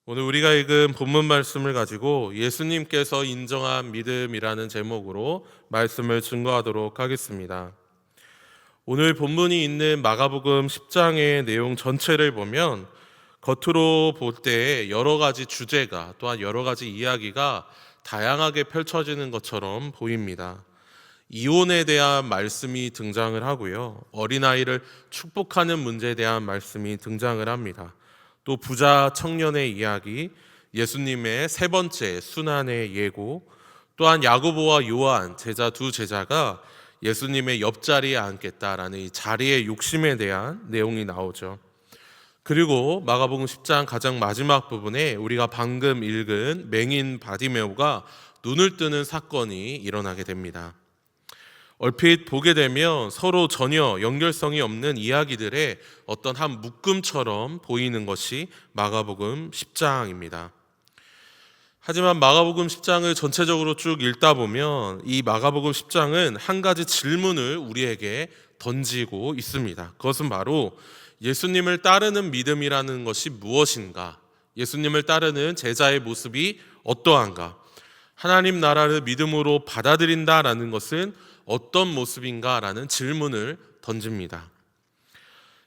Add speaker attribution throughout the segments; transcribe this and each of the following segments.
Speaker 1: 오늘 우리가 읽은 본문 말씀을 가지고 예수님께서 인정한 믿음이라는 제목으로 말씀을 증거하도록 하겠습니다. 오늘 본문이 있는 마가복음 10장의 내용 전체를 보면 겉으로 볼 때 여러 가지 주제가 또한 여러 가지 이야기가 다양하게 펼쳐지는 것처럼 보입니다. 이혼에 대한 말씀이 등장을 하고요. 어린아이를 축복하는 문제에 대한 말씀이 등장을 합니다. 또 부자 청년의 이야기, 예수님의 세 번째 순환의 예고, 또한 야고보와 요한 제자 두 제자가 예수님의 옆자리에 앉겠다라는 이 자리의 욕심에 대한 내용이 나오죠. 그리고 마가복음 10장 가장 마지막 부분에 우리가 방금 읽은 맹인 바디메오가 눈을 뜨는 사건이 일어나게 됩니다. 얼핏 보게 되면 서로 전혀 연결성이 없는 이야기들의 어떤 한 묶음처럼 보이는 것이 마가복음 10장입니다. 하지만 마가복음 10장을 전체적으로 쭉 읽다 보면 이 마가복음 10장은 한 가지 질문을 우리에게 던지고 있습니다. 그것은 바로 예수님을 따르는 믿음이라는 것이 무엇인가? 예수님을 따르는 제자의 모습이 어떠한가? 하나님 나라를 믿음으로 받아들인다라는 것은 어떤 모습인가라는 질문을 던집니다.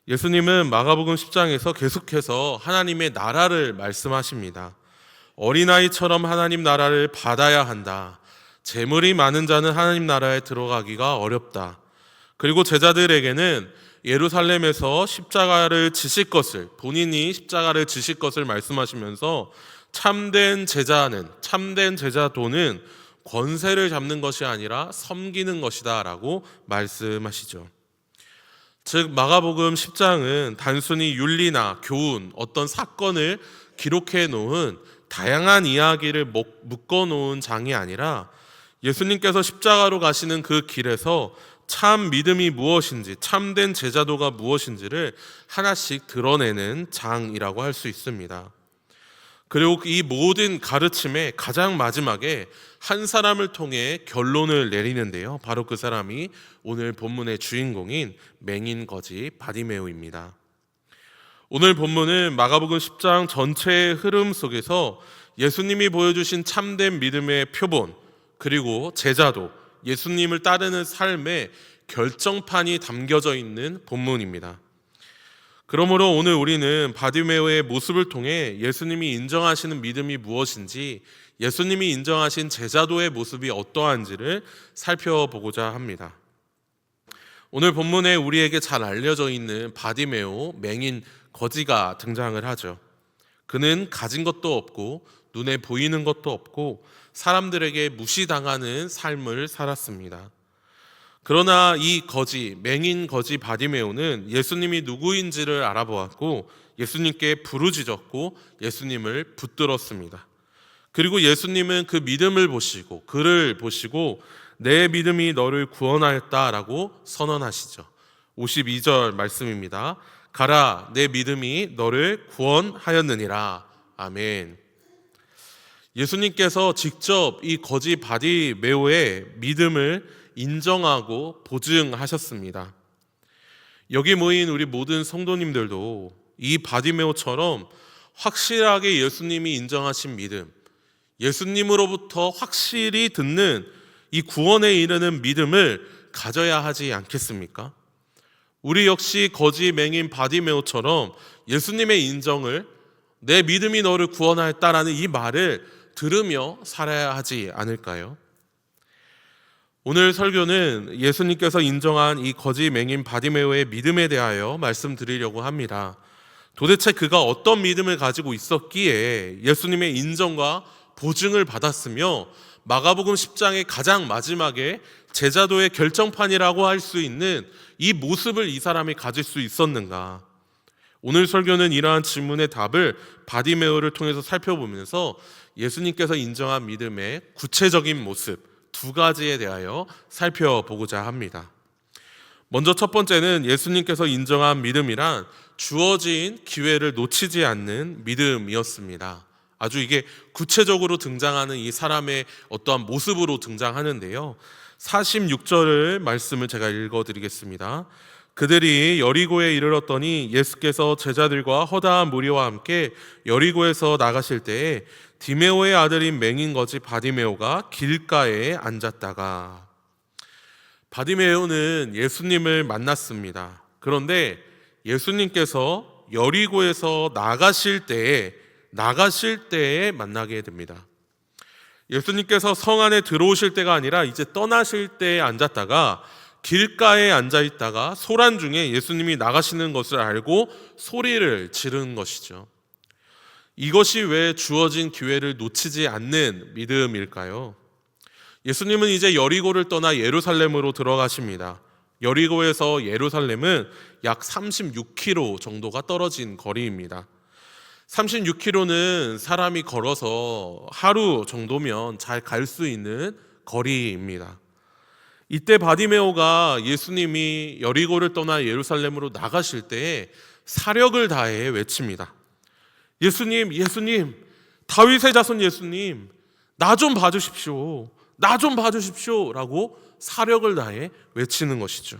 Speaker 1: 예수님은 마가복음 10장에서 계속해서 하나님의 나라를 말씀하십니다. 어린아이처럼 하나님 나라를 받아야 한다. 재물이 많은 자는 하나님 나라에 들어가기가 어렵다. 그리고 제자들에게는 예루살렘에서 십자가를 지실 것을, 본인이 십자가를 지실 것을 말씀하시면서 참된 제자도는 권세를 잡는 것이 아니라 섬기는 것이다 라고 말씀하시죠. 즉 마가복음 10장은 단순히 윤리나 교훈, 어떤 사건을 기록해 놓은 다양한 이야기를 묶어 놓은 장이 아니라 예수님께서 십자가로 가시는 그 길에서 참 믿음이 무엇인지, 참된 제자도가 무엇인지를 하나씩 드러내는 장이라고 할 수 있습니다. 그리고 이 모든 가르침의 가장 마지막에 한 사람을 통해 결론을 내리는데요. 바로 그 사람이 오늘 본문의 주인공인 맹인 거지 바디메오입니다. 오늘 본문은 마가복음 10장 전체의 흐름 속에서 예수님이 보여주신 참된 믿음의 표본, 그리고 제자도, 예수님을 따르는 삶의 결정판이 담겨져 있는 본문입니다. 그러므로 오늘 우리는 바디메오의 모습을 통해 예수님이 인정하시는 믿음이 무엇인지, 예수님이 인정하신 제자도의 모습이 어떠한지를 살펴보고자 합니다. 오늘 본문에 우리에게 잘 알려져 있는 바디메오, 맹인 거지가 등장을 하죠. 그는 가진 것도 없고 눈에 보이는 것도 없고 사람들에게 무시당하는 삶을 살았습니다. 그러나 이 맹인 거지 바디메오는 예수님이 누구인지를 알아보았고 예수님께 부르짖었고 예수님을 붙들었습니다. 그리고 예수님은 그 믿음을 보시고 그를 보시고 내 믿음이 너를 구원하였다라고 선언하시죠. 52절 말씀입니다. 가라, 내 믿음이 너를 구원하였느니라. 아멘. 예수님께서 직접 이 거지 바디메오의 믿음을 인정하고 보증하셨습니다. 여기 모인 우리 모든 성도님들도 이 바디메오처럼 확실하게 예수님이 인정하신 믿음, 예수님으로부터 확실히 듣는 이 구원에 이르는 믿음을 가져야 하지 않겠습니까? 우리 역시 거지 맹인 바디메오처럼 예수님의 인정을, 내 믿음이 너를 구원하였다라는 이 말을 들으며 살아야 하지 않을까요? 오늘 설교는 예수님께서 인정한 이 거지 맹인 바디메오의 믿음에 대하여 말씀드리려고 합니다. 도대체 그가 어떤 믿음을 가지고 있었기에 예수님의 인정과 보증을 받았으며 마가복음 10장의 가장 마지막에 제자도의 결정판이라고 할 수 있는 이 모습을 이 사람이 가질 수 있었는가? 오늘 설교는 이러한 질문의 답을 바디메오를 통해서 살펴보면서 예수님께서 인정한 믿음의 구체적인 모습 두 가지에 대하여 살펴보고자 합니다. 먼저 첫 번째는 예수님께서 인정한 믿음이란 주어진 기회를 놓치지 않는 믿음이었습니다. 아주 이게 구체적으로 등장하는 이 사람의 어떠한 모습으로 등장하는데요. 46절을 말씀을 제가 읽어드리겠습니다. 그들이 여리고에 이르렀더니 예수께서 제자들과 허다한 무리와 함께 여리고에서 나가실 때에 디메오의 아들인 맹인 거지 바디메오가 길가에 앉았다가. 바디메오는 예수님을 만났습니다. 그런데 예수님께서 여리고에서 나가실 때에 만나게 됩니다. 예수님께서 성 안에 들어오실 때가 아니라 이제 떠나실 때에 앉았다가 길가에 앉아 있다가 소란 중에 예수님이 나가시는 것을 알고 소리를 지르는 것이죠. 이것이 왜 주어진 기회를 놓치지 않는 믿음일까요? 예수님은 이제 여리고를 떠나 예루살렘으로 들어가십니다. 여리고에서 예루살렘은 약 36km 정도가 떨어진 거리입니다. 36km는 사람이 걸어서 하루 정도면 잘 갈 수 있는 거리입니다. 이때 바디메오가 예수님이 여리고를 떠나 예루살렘으로 나가실 때에 사력을 다해 외칩니다. 예수님, 예수님, 다윗의 자손 예수님, 나 좀 봐주십시오. 나 좀 봐주십시오. 라고 사력을 다해 외치는 것이죠.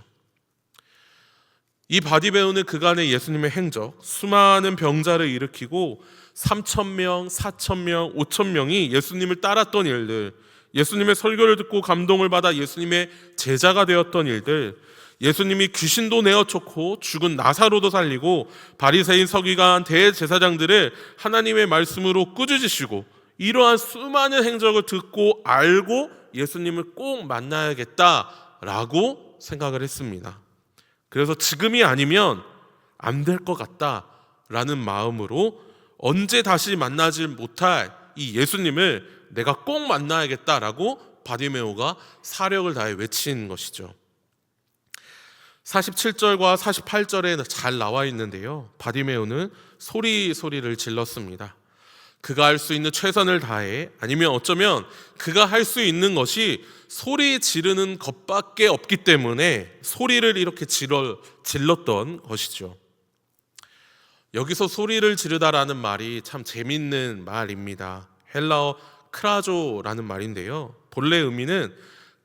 Speaker 1: 이 바디메오는 그간의 예수님의 행적, 수많은 병자를 일으키고 3,000명, 4,000명, 5,000명이 예수님을 따랐던 일들, 예수님의 설교를 듣고 감동을 받아 예수님의 제자가 되었던 일들, 예수님이 귀신도 내어쫓고 죽은 나사로도 살리고 바리새인 서기관 대제사장들을 하나님의 말씀으로 꾸짖으시고 이러한 수많은 행적을 듣고 알고 예수님을 꼭 만나야겠다라고 생각을 했습니다. 그래서 지금이 아니면 안 될 것 같다라는 마음으로 언제 다시 만나지 못할 이 예수님을 내가 꼭 만나야겠다라고 바디메오가 사력을 다해 외친 것이죠. 47절과 48절에 잘 나와 있는데요, 바디메오는 소리를 질렀습니다. 그가 할 수 있는 최선을 다해, 아니면 어쩌면 그가 할 수 있는 것이 소리 지르는 것밖에 없기 때문에 소리를 이렇게 질렀던 것이죠. 여기서 소리를 지르다라는 말이 참 재밌는 말입니다. 헬라어 크라조라는 말인데요, 본래 의미는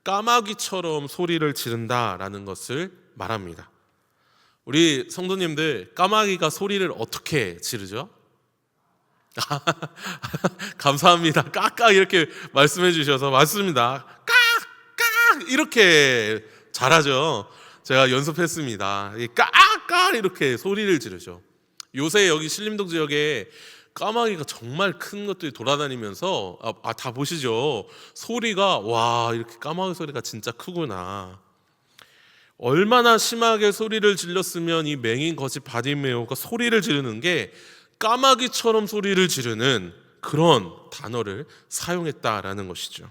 Speaker 1: 까마귀처럼 소리를 지른다라는 것을 말합니다. 우리 성도님들, 까마귀가 소리를 어떻게 지르죠? 감사합니다. 까까 이렇게 말씀해 주셔서 맞습니다. 까까 이렇게 잘하죠. 제가 연습했습니다. 까까 이렇게 소리를 지르죠. 요새 여기 신림동 지역에 까마귀가 정말 큰 것들이 돌아다니면서 다 보시죠. 소리가 와, 이렇게 까마귀 소리가 진짜 크구나. 얼마나 심하게 소리를 질렀으면 이 맹인 거지 바디메오가 소리를 지르는 게 까마귀처럼 소리를 지르는 그런 단어를 사용했다라는 것이죠.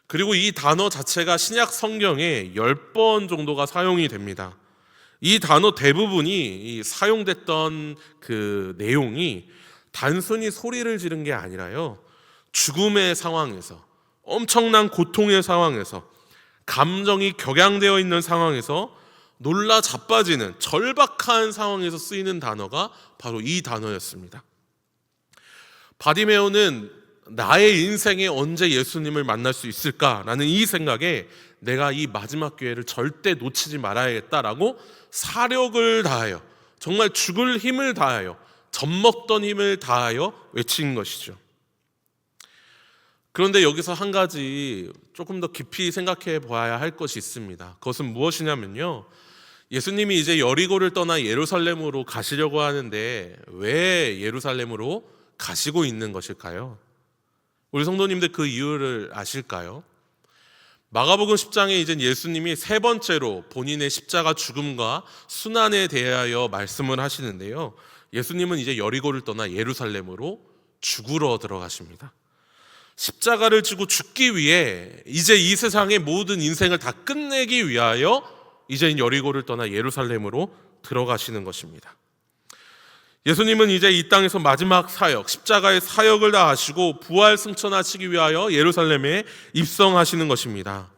Speaker 1: 그리고 이 단어 자체가 신약 성경에 10번 정도가 사용이 됩니다. 이 단어 대부분이 사용됐던 그 내용이 단순히 소리를 지른 게 아니라요, 죽음의 상황에서, 엄청난 고통의 상황에서, 감정이 격양되어 있는 상황에서, 놀라 자빠지는 절박한 상황에서 쓰이는 단어가 바로 이 단어였습니다. 바디메오는 나의 인생에 언제 예수님을 만날 수 있을까라는 이 생각에 내가 이 마지막 기회를 절대 놓치지 말아야겠다라고 사력을 다하여, 정말 죽을 힘을 다하여, 젖먹던 힘을 다하여 외친 것이죠. 그런데 여기서 한 가지 조금 더 깊이 생각해 봐야 할 것이 있습니다. 그것은 무엇이냐면요, 예수님이 이제 여리고를 떠나 예루살렘으로 가시려고 하는데 왜 예루살렘으로 가시고 있는 것일까요? 우리 성도님들 그 이유를 아실까요? 마가복음 10장에 이제 예수님이 세 번째로 본인의 십자가 죽음과 순환에 대하여 말씀을 하시는데요, 예수님은 이제 여리고를 떠나 예루살렘으로 죽으러 들어가십니다. 십자가를 지고 죽기 위해, 이제 이 세상의 모든 인생을 다 끝내기 위하여 이제 여리고를 떠나 예루살렘으로 들어가시는 것입니다. 예수님은 이제 이 땅에서 마지막 사역, 십자가의 사역을 다 하시고 부활 승천하시기 위하여 예루살렘에 입성하시는 것입니다.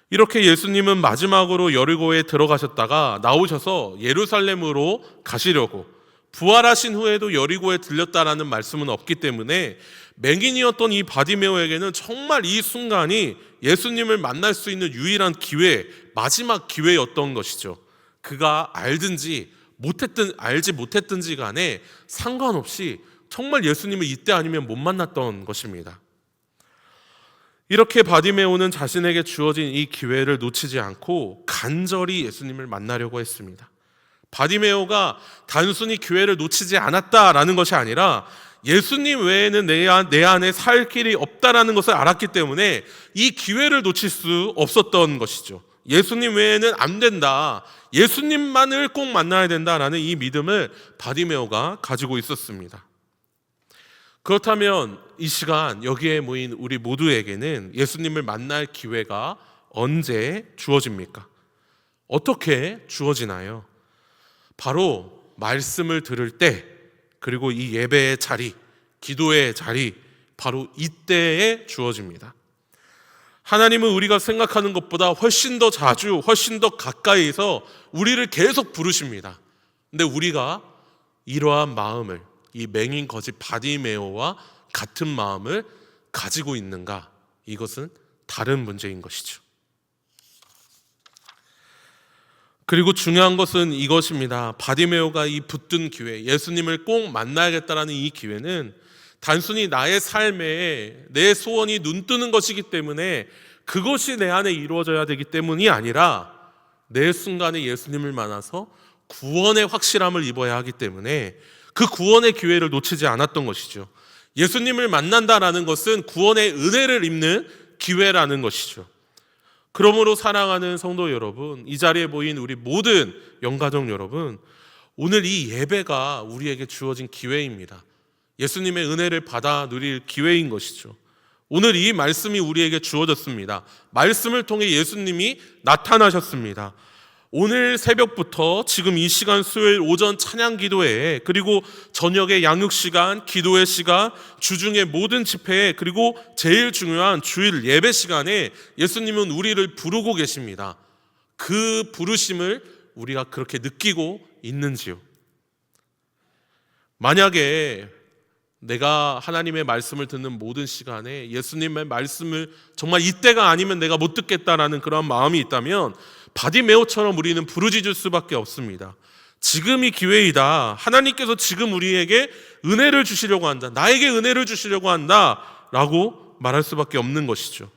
Speaker 1: 이렇게 예수님은 마지막으로 여리고에 들어가셨다가 나오셔서 예루살렘으로 가시려고, 부활하신 후에도 여리고에 들렸다라는 말씀은 없기 때문에 맹인이었던 이 바디메오에게는 정말 이 순간이 예수님을 만날 수 있는 유일한 기회, 마지막 기회였던 것이죠. 그가 알지 못했든지 간에 상관없이 정말 예수님을 이때 아니면 못 만났던 것입니다. 이렇게 바디메오는 자신에게 주어진 이 기회를 놓치지 않고 간절히 예수님을 만나려고 했습니다. 바디메오가 단순히 기회를 놓치지 않았다라는 것이 아니라 예수님 외에는 내 안에 살 길이 없다라는 것을 알았기 때문에 이 기회를 놓칠 수 없었던 것이죠. 예수님 외에는 안 된다, 예수님만을 꼭 만나야 된다라는 이 믿음을 바디메오가 가지고 있었습니다. 그렇다면 이 시간 여기에 모인 우리 모두에게는 예수님을 만날 기회가 언제 주어집니까? 어떻게 주어지나요? 바로 말씀을 들을 때, 그리고 이 예배의 자리, 기도의 자리, 바로 이때에 주어집니다. 하나님은 우리가 생각하는 것보다 훨씬 더 자주, 훨씬 더 가까이서 우리를 계속 부르십니다. 근데 우리가 이러한 마음을, 이 맹인 거지 바디메오와 같은 마음을 가지고 있는가? 이것은 다른 문제인 것이죠. 그리고 중요한 것은 이것입니다. 바디메오가 이 붙든 기회, 예수님을 꼭 만나야겠다라는 이 기회는 단순히 나의 삶에 내 소원이 눈뜨는 것이기 때문에 그것이 내 안에 이루어져야 되기 때문이 아니라 내 순간에 예수님을 만나서 구원의 확실함을 입어야 하기 때문에 그 구원의 기회를 놓치지 않았던 것이죠. 예수님을 만난다라는 것은 구원의 은혜를 입는 기회라는 것이죠. 그러므로 사랑하는 성도 여러분, 이 자리에 모인 우리 모든 영가족 여러분, 오늘 이 예배가 우리에게 주어진 기회입니다. 예수님의 은혜를 받아 누릴 기회인 것이죠. 오늘 이 말씀이 우리에게 주어졌습니다. 말씀을 통해 예수님이 나타나셨습니다. 오늘 새벽부터 지금 이 시간 수요일 오전 찬양 기도회에, 그리고 저녁에 양육 시간, 기도회 시간, 주중의 모든 집회에, 그리고 제일 중요한 주일 예배 시간에 예수님은 우리를 부르고 계십니다. 그 부르심을 우리가 그렇게 느끼고 있는지요? 만약에 내가 하나님의 말씀을 듣는 모든 시간에 예수님의 말씀을 정말 이때가 아니면 내가 못 듣겠다라는 그런 마음이 있다면 바디메오처럼 우리는 부르짖을 수밖에 없습니다. 지금이 기회이다. 하나님께서 지금 우리에게 은혜를 주시려고 한다. 나에게 은혜를 주시려고 한다. 라고 말할 수밖에 없는 것이죠.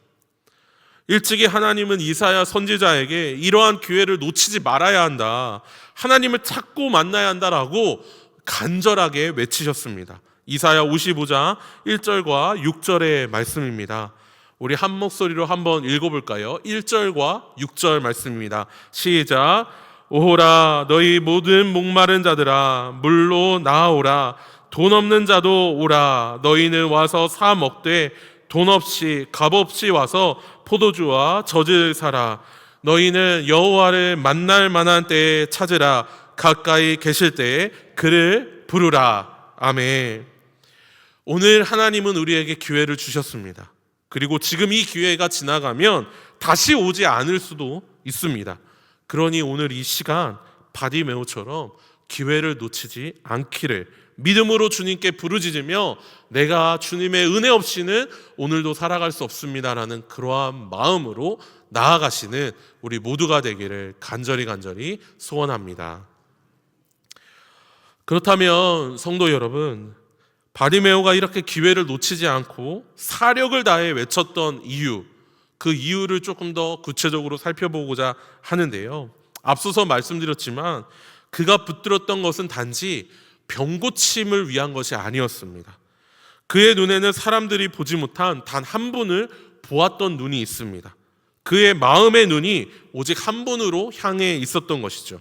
Speaker 1: 일찍이 하나님은 이사야 선지자에게 이러한 기회를 놓치지 말아야 한다. 하나님을 찾고 만나야 한다라고 간절하게 외치셨습니다. 이사야 55장 1절과 6절의 말씀입니다. 우리 한 목소리로 한번 읽어볼까요? 1절과 6절 말씀입니다. 시작. 오호라 너희 모든 목마른 자들아 물로 나아오라. 돈 없는 자도 오라. 너희는 와서 사 먹되 돈 없이 값 없이 와서 포도주와 젖을 사라. 너희는 여호와를 만날 만한 때에 찾으라. 가까이 계실 때에 그를 부르라. 아멘. 오늘 하나님은 우리에게 기회를 주셨습니다. 그리고 지금 이 기회가 지나가면 다시 오지 않을 수도 있습니다. 그러니 오늘 이 시간 바디메오처럼 기회를 놓치지 않기를 믿음으로 주님께 부르짖으며 내가 주님의 은혜 없이는 오늘도 살아갈 수 없습니다라는 그러한 마음으로 나아가시는 우리 모두가 되기를 간절히 소원합니다. 그렇다면 성도 여러분, 바디메오가 이렇게 기회를 놓치지 않고 사력을 다해 외쳤던 이유, 그 이유를 조금 더 구체적으로 살펴보고자 하는데요. 앞서서 말씀드렸지만 그가 붙들었던 것은 단지 병고침을 위한 것이 아니었습니다. 그의 눈에는 사람들이 보지 못한 단 한 분을 보았던 눈이 있습니다. 그의 마음의 눈이 오직 한 분으로 향해 있었던 것이죠.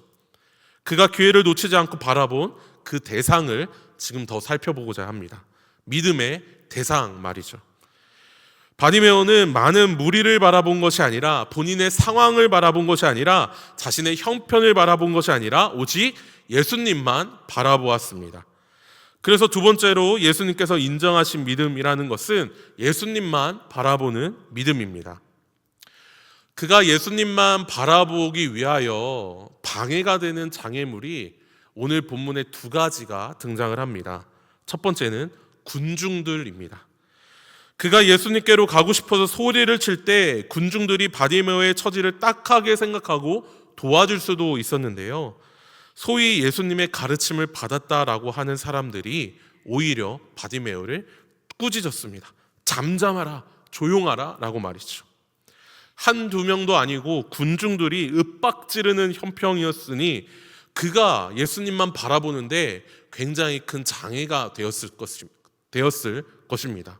Speaker 1: 그가 기회를 놓치지 않고 바라본 그 대상을 지금 더 살펴보고자 합니다. 믿음의 대상 말이죠. 바디메오는 많은 무리를 바라본 것이 아니라, 본인의 상황을 바라본 것이 아니라, 자신의 형편을 바라본 것이 아니라 오직 예수님만 바라보았습니다. 그래서 두 번째로 예수님께서 인정하신 믿음이라는 것은 예수님만 바라보는 믿음입니다. 그가 예수님만 바라보기 위하여 방해가 되는 장애물이 오늘 본문에 두 가지가 등장을 합니다. 첫 번째는 군중들입니다. 그가 예수님께로 가고 싶어서 소리를 칠 때 군중들이 바디메오의 처지를 딱하게 생각하고 도와줄 수도 있었는데요. 소위 예수님의 가르침을 받았다라고 하는 사람들이 오히려 바디메오를 꾸짖었습니다. 잠잠하라, 조용하라 라고 말이죠. 한두 명도 아니고 군중들이 윽박지르는 형평이었으니 그가 예수님만 바라보는데 굉장히 큰 장애가 되었을 것입니다.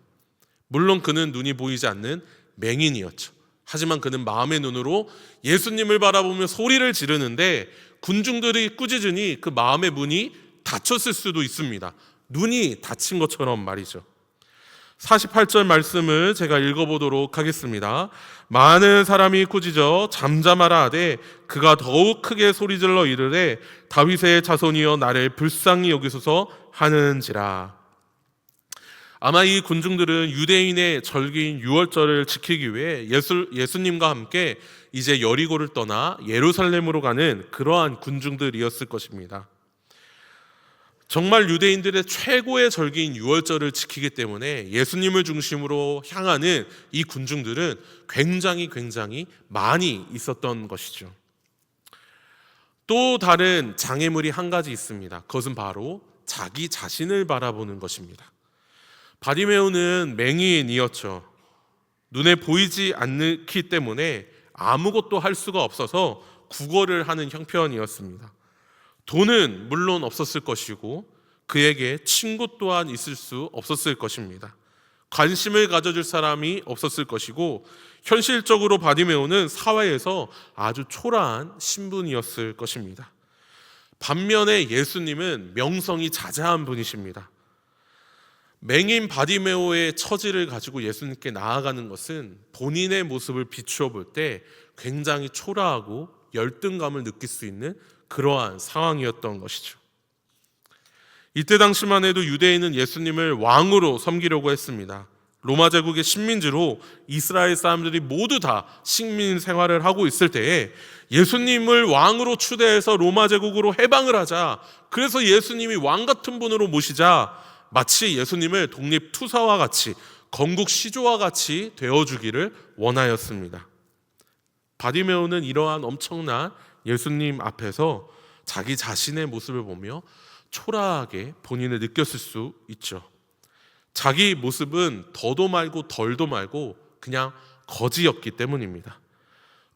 Speaker 1: 물론 그는 눈이 보이지 않는 맹인이었죠. 하지만 그는 마음의 눈으로 예수님을 바라보며 소리를 지르는데 군중들이 꾸짖으니 그 마음의 문이 닫혔을 수도 있습니다. 눈이 닫힌 것처럼 말이죠. 48절 말씀을 제가 읽어보도록 하겠습니다. 많은 사람이 꾸짖어 잠잠하라 하되 그가 더욱 크게 소리질러 이르되 다윗의 자손이여 나를 불쌍히 여기소서 하는지라. 아마 이 군중들은 유대인의 절기인 유월절을 지키기 위해 예수님과 함께 이제 여리고를 떠나 예루살렘으로 가는 그러한 군중들이었을 것입니다. 정말 유대인들의 최고의 절기인 유월절을 지키기 때문에 예수님을 중심으로 향하는 이 군중들은 굉장히 많이 있었던 것이죠. 또 다른 장애물이 한 가지 있습니다. 그것은 바로 자기 자신을 바라보는 것입니다. 바디메오는 맹인이었죠. 눈에 보이지 않기 때문에 아무것도 할 수가 없어서 구걸을 하는 형편이었습니다. 돈은 물론 없었을 것이고 그에게 친구 또한 있을 수 없었을 것입니다. 관심을 가져줄 사람이 없었을 것이고 현실적으로 바디메오는 사회에서 아주 초라한 신분이었을 것입니다. 반면에 예수님은 명성이 자자한 분이십니다. 맹인 바디메오의 처지를 가지고 예수님께 나아가는 것은 본인의 모습을 비추어 볼 때 굉장히 초라하고 열등감을 느낄 수 있는 그러한 상황이었던 것이죠. 이때 당시만 해도 유대인은 예수님을 왕으로 섬기려고 했습니다. 로마 제국의 식민지로 이스라엘 사람들이 모두 다 식민 생활을 하고 있을 때에 예수님을 왕으로 추대해서 로마 제국으로 해방을 하자, 그래서 예수님이 왕 같은 분으로 모시자 마치 예수님을 독립투사와 같이 건국 시조와 같이 되어주기를 원하였습니다. 바디메오는 이러한 엄청난 예수님 앞에서 자기 자신의 모습을 보며 초라하게 본인을 느꼈을 수 있죠. 자기 모습은 더도 말고 덜도 말고 그냥 거지였기 때문입니다.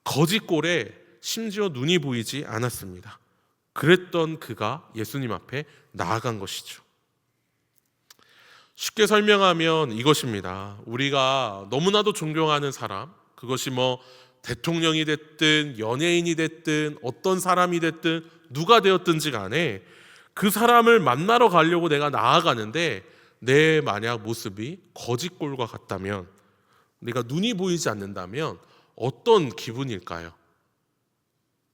Speaker 1: 거지 꼴에 심지어 눈이 보이지 않았습니다. 그랬던 그가 예수님 앞에 나아간 것이죠. 쉽게 설명하면 이것입니다. 우리가 너무나도 존경하는 사람, 그것이 대통령이 됐든 연예인이 됐든 어떤 사람이 됐든 누가 되었든지 간에 그 사람을 만나러 가려고 내가 나아가는데 내 만약 모습이 거짓골과 같다면, 내가 눈이 보이지 않는다면 어떤 기분일까요?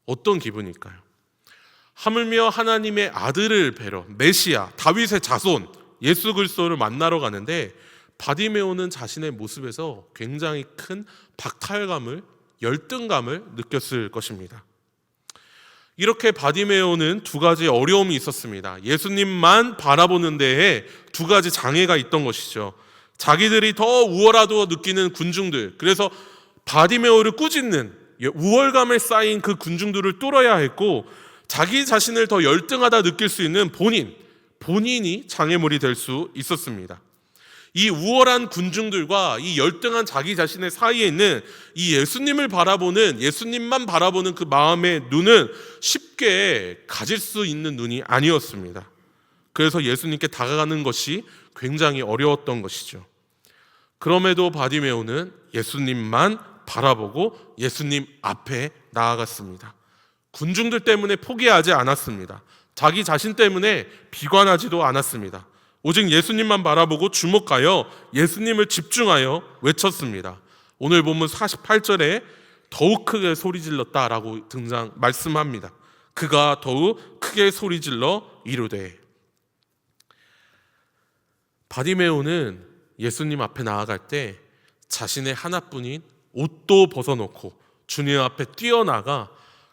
Speaker 1: 어떤 기분일까요? 하물며 하나님의 아들을 뵈러 메시아, 다윗의 자손 예수 그리스도를 만나러 가는데 바디메오는 자신의 모습에서 굉장히 큰 박탈감을, 열등감을 느꼈을 것입니다. 이렇게 바디메오는 두 가지 어려움이 있었습니다. 예수님만 바라보는 데에 두 가지 장애가 있던 것이죠. 자기들이 더 우월하다고 느끼는 군중들, 그래서 바디메오를 꾸짖는 우월감에 쌓인 그 군중들을 뚫어야 했고, 자기 자신을 더 열등하다 느낄 수 있는 본인이 장애물이 될 수 있었습니다. 이 우월한 군중들과 이 열등한 자기 자신의 사이에 있는 이 예수님만 바라보는 그 마음의 눈은 쉽게 가질 수 있는 눈이 아니었습니다. 그래서 예수님께 다가가는 것이 굉장히 어려웠던 것이죠. 그럼에도 바디메오는 예수님만 바라보고 예수님 앞에 나아갔습니다. 군중들 때문에 포기하지 않았습니다. 자기 자신 때문에 비관하지도 않았습니다. 오직 예수님만 바라보고 주목하여 예수님을 집중하여 외쳤습니다. 오늘 본문 48절에 더욱 크게 소리질렀다라고 말씀합니다. 그가 더욱 크게 소리질러 이르되. 바디메오는 예수님 앞에 나아갈 때 자신의 하나뿐인 옷도 벗어놓고 주님 앞에 뛰어나가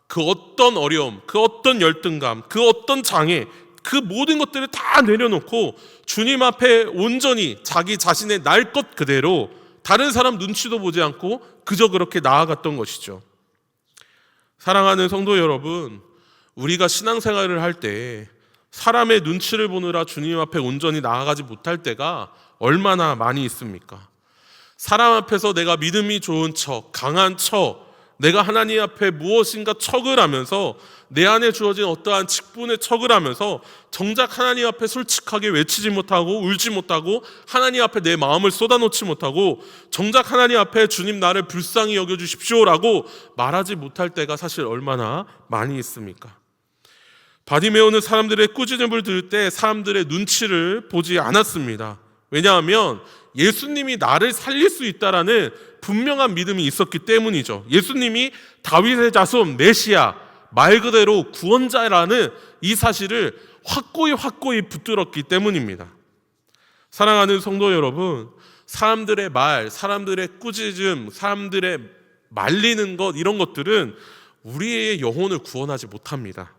Speaker 1: 그 어떤 어려움, 그 어떤 열등감, 그 어떤 장애, 그 모든 것들을 다 내려놓고 주님 앞에 온전히 자기 자신의 날 것 그대로 다른 사람 눈치도 보지 않고 그저 그렇게 나아갔던 것이죠. 사랑하는 성도 여러분, 우리가 신앙생활을 할 때 사람의 눈치를 보느라 주님 앞에 온전히 나아가지 못할 때가 얼마나 많이 있습니까? 사람 앞에서 내가 믿음이 좋은 척, 강한 척, 내가 하나님 앞에 무엇인가 척을 하면서 내 안에 주어진 어떠한 직분의 척을 하면서 정작 하나님 앞에 솔직하게 외치지 못하고 울지 못하고 하나님 앞에 내 마음을 쏟아놓지 못하고 정작 하나님 앞에 주님 나를 불쌍히 여겨주십시오라고 말하지 못할 때가 사실 얼마나 많이 있습니까? 바디메오는 사람들의 꾸짖음을 들을 때 사람들의 눈치를 보지 않았습니다. 왜냐하면 예수님이 나를 살릴 수 있다라는 분명한 믿음이 있었기 때문이죠. 예수님이 다윗의 자손 메시아, 말 그대로 구원자라는 이 사실을 확고히 붙들었기 때문입니다. 사랑하는 성도 여러분, 사람들의 말, 사람들의 꾸짖음, 사람들의 말리는 것, 이런 것들은 우리의 영혼을 구원하지 못합니다.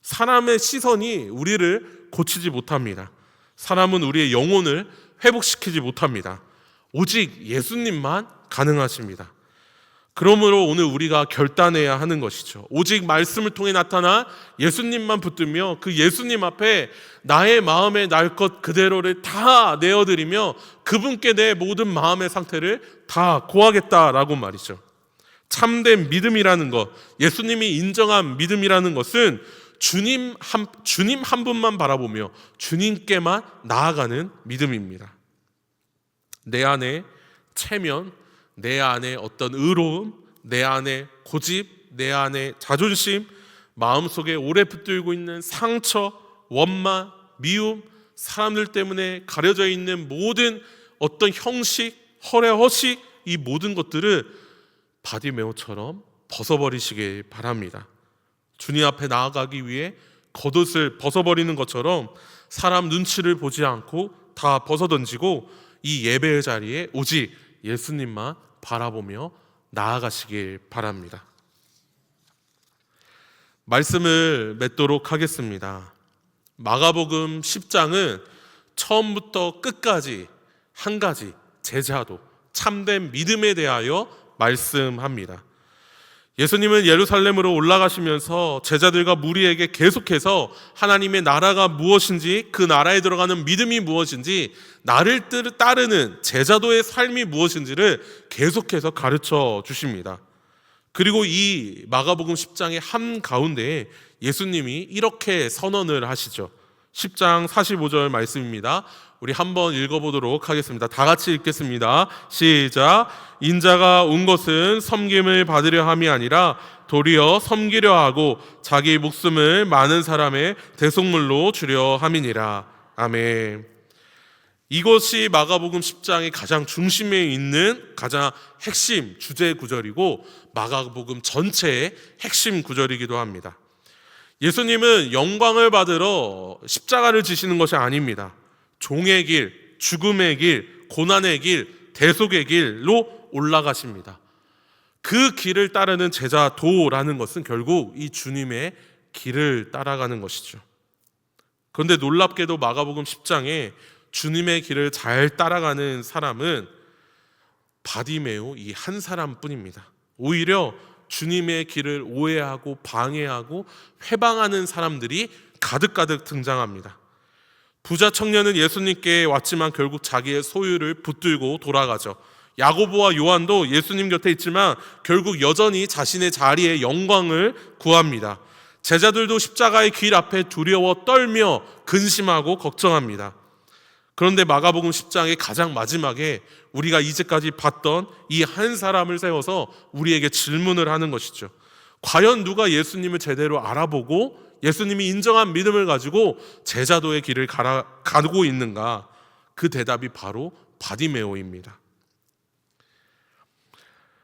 Speaker 1: 사람의 시선이 우리를 고치지 못합니다. 사람은 우리의 영혼을 회복시키지 못합니다. 오직 예수님만 가능하십니다. 그러므로 오늘 우리가 결단해야 하는 것이죠. 오직 말씀을 통해 나타나 예수님만 붙들며 그 예수님 앞에 나의 마음에 날 것 그대로를 다 내어드리며 그분께 내 모든 마음의 상태를 다 고하겠다라고 말이죠. 참된 믿음이라는 것, 예수님이 인정한 믿음이라는 것은 주님 한 분만 바라보며 주님께만 나아가는 믿음입니다. 내 안에 체면, 내 안에 어떤 의로움, 내 안에 고집, 내 안에 자존심, 마음속에 오래 붙들고 있는 상처, 원망, 미움, 사람들 때문에 가려져 있는 모든 어떤 형식, 허례허식, 이 모든 것들을 바디메오처럼 벗어버리시길 바랍니다. 주님 앞에 나아가기 위해 겉옷을 벗어버리는 것처럼 사람 눈치를 보지 않고 다 벗어던지고 이 예배의 자리에 오직 예수님만 바라보며 나아가시길 바랍니다. 말씀을 맺도록 하겠습니다. 마가복음 10장은 처음부터 끝까지 한 가지 제자도, 참된 믿음에 대하여 말씀합니다. 예수님은 예루살렘으로 올라가시면서 제자들과 무리에게 계속해서 하나님의 나라가 무엇인지, 그 나라에 들어가는 믿음이 무엇인지, 나를 따르는 제자도의 삶이 무엇인지를 계속해서 가르쳐 주십니다. 그리고 이 마가복음 10장의 한가운데에 예수님이 이렇게 선언을 하시죠. 10장 45절 말씀입니다. 우리 한번 읽어보도록 하겠습니다. 다 같이 읽겠습니다. 시작. 인자가 온 것은 섬김을 받으려 함이 아니라 도리어 섬기려 하고 자기 목숨을 많은 사람의 대속물로 주려 함이니라. 아멘. 이것이 마가복음 10장의 가장 중심에 있는 가장 핵심 주제 구절이고 마가복음 전체의 핵심 구절이기도 합니다. 예수님은 영광을 받으러 십자가를 지시는 것이 아닙니다. 종의 길, 죽음의 길, 고난의 길, 대속의 길로 올라가십니다. 그 길을 따르는 제자도라는 것은 결국 이 주님의 길을 따라가는 것이죠. 그런데 놀랍게도 마가복음 10장에 주님의 길을 잘 따라가는 사람은 바디메오 이 한 사람뿐입니다. 오히려 주님의 길을 오해하고 방해하고 회방하는 사람들이 가득가득 등장합니다. 부자 청년은 예수님께 왔지만 결국 자기의 소유를 붙들고 돌아가죠. 야고보와 요한도 예수님 곁에 있지만 결국 여전히 자신의 자리에 영광을 구합니다. 제자들도 십자가의 길 앞에 두려워 떨며 근심하고 걱정합니다. 그런데 마가복음 10장의 가장 마지막에 우리가 이제까지 봤던 이 한 사람을 세워서 우리에게 질문을 하는 것이죠. 과연 누가 예수님을 제대로 알아보고 예수님이 인정한 믿음을 가지고 제자도의 길을 가고 있는가? 그 대답이 바로 바디메오입니다.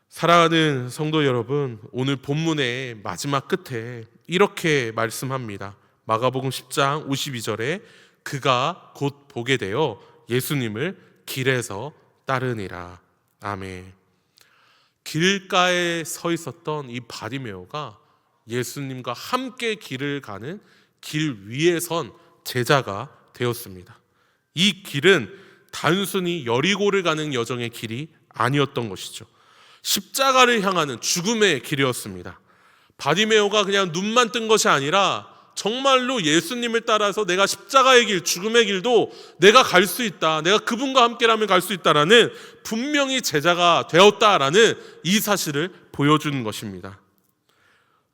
Speaker 1: 사랑하는 성도 여러분, 오늘 본문의 마지막 끝에 이렇게 말씀합니다. 마가복음 10장 52절에 그가 곧 보게 되어 예수님을 길에서 따르니라. 아멘. 길가에 서 있었던 이 바디메오가 예수님과 함께 길을 가는 길 위에 선 제자가 되었습니다. 이 길은 단순히 여리고를 가는 여정의 길이 아니었던 것이죠. 십자가를 향하는 죽음의 길이었습니다. 바디메오가 그냥 눈만 뜬 것이 아니라 정말로 예수님을 따라서 내가 십자가의 길, 죽음의 길도 내가 갈 수 있다, 내가 그분과 함께라면 갈 수 있다라는 분명히 제자가 되었다라는 이 사실을 보여주는 것입니다.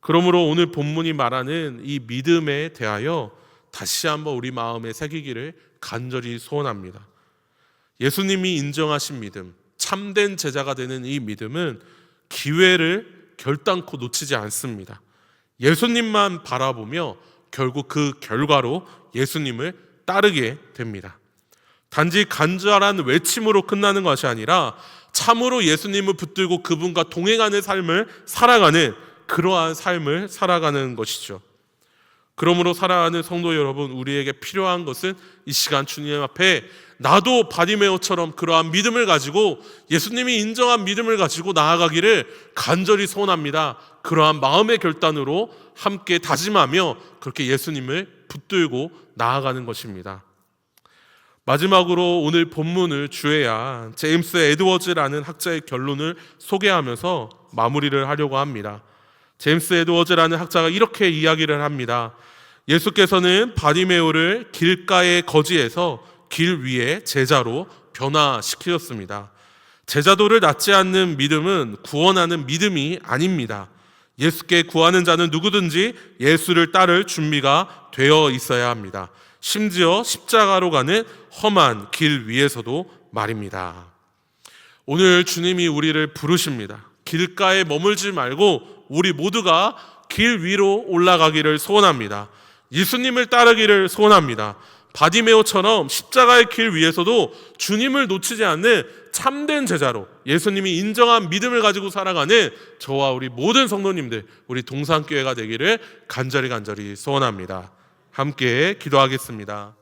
Speaker 1: 그러므로 오늘 본문이 말하는 이 믿음에 대하여 다시 한번 우리 마음에 새기기를 간절히 소원합니다. 예수님이 인정하신 믿음, 참된 제자가 되는 이 믿음은 기회를 결단코 놓치지 않습니다. 예수님만 바라보며 결국 그 결과로 예수님을 따르게 됩니다. 단지 간절한 외침으로 끝나는 것이 아니라 참으로 예수님을 붙들고 그분과 동행하는 삶을 살아가는, 그러한 삶을 살아가는 것이죠. 그러므로 사랑하는 성도 여러분, 우리에게 필요한 것은 이 시간 주님 앞에 나도 바디메오처럼 그러한 믿음을 가지고, 예수님이 인정한 믿음을 가지고 나아가기를 간절히 소원합니다. 그러한 마음의 결단으로 함께 다짐하며 그렇게 예수님을 붙들고 나아가는 것입니다. 마지막으로 오늘 본문을 주해야 제임스 에드워즈라는 학자의 결론을 소개하면서 마무리를 하려고 합니다. 제임스 에드워즈라는 학자가 이렇게 이야기를 합니다. 예수께서는 바디메오를 길가의 거지에서 길 위에 제자로 변화시키셨습니다. 제자도를 낳지 않는 믿음은 구원하는 믿음이 아닙니다. 예수께 구하는 자는 누구든지 예수를 따를 준비가 되어 있어야 합니다. 심지어 십자가로 가는 험한 길 위에서도 말입니다. 오늘 주님이 우리를 부르십니다. 길가에 머물지 말고 우리 모두가 길 위로 올라가기를 소원합니다. 예수님을 따르기를 소원합니다. 바디메오처럼 십자가의 길 위에서도 주님을 놓치지 않는 참된 제자로 예수님이 인정한 믿음을 가지고 살아가는 저와 우리 모든 성도님들, 우리 동산교회가 되기를 간절히 소원합니다. 함께 기도하겠습니다.